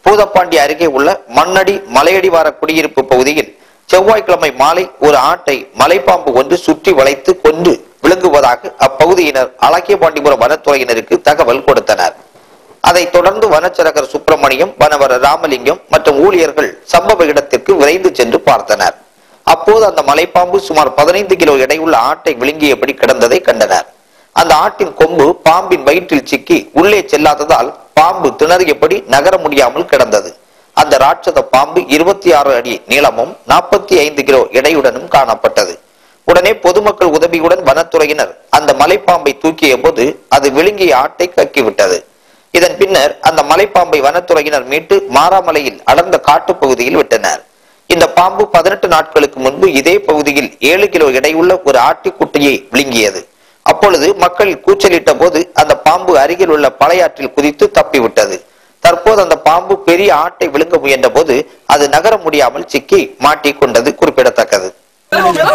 பூதப்பாண்டி அருகே உள்ள மண்ணடி மலையடிவார குடியிருப்பு பகுதியில் செவ்வாய்க்கிழமை மாலை ஒரு ஆட்டை மலைப்பாம்பு ஒன்று சுற்றி வளைத்து கொண்டு விழுங்குவதாக அப்பகுதியினர் அழகியபாண்டிபுரம் வனத்துறையினருக்கு தகவல் கொடுத்தனர். அதைத் தொடர்ந்து வனச்சரகர் சுப்பிரமணியம், வனவர் ராமலிங்கம் மற்றும் ஊழியர்கள் சம்பவ இடத்திற்கு விரைந்து சென்று பார்த்தனர். அப்போது அந்த மலைப்பாம்பு சுமார் 15 கிலோ எடையுள்ள ஆட்டை விழுங்கியபடி கிடந்ததை கண்டனர். அந்த ஆட்டின் கொம்பு பாம்பின் வயிற்றில் சிக்கி உள்ளே செல்லாததால் பாம்பு திணறியபடி நகர முடியாமல் கிடந்தது. அந்த ராட்சத பாம்பு 26 அடி நீளமும் 45 கிலோ எடையுடனும் காணப்பட்டது. உடனே பொதுமக்கள் உதவியுடன் வனத்துறையினர் அந்த மலைப்பாம்பை தூக்கிய போது அது விழுங்கிய ஆட்டை கக்கிவிட்டது. இதன் பின்னர் அந்த மலைப்பாம்பை வனத்துறையினர் மீட்டு மாராமலையில் அடர்ந்த காட்டு பகுதியில் விட்டனர். இந்த பாம்பு 18 நாட்களுக்கு முன்பு இதே பகுதியில் 7 கிலோ எடையுள்ள ஒரு ஆட்டுக்குட்டியை விழுங்கியது. அப்பொழுது மக்கள் கூச்சலிட்ட போது அந்த பாம்பு அருகில் உள்ள பழையாற்றில் குதித்து தப்பிவிட்டது. தற்போது அந்த பாம்பு பெரிய ஆட்டை விழுங்க முயன்ற போது அது நகர முடியாமல் சிக்கி மாட்டிக்கொண்டது குறிப்பிடத்தக்கது. கொஞ்சம்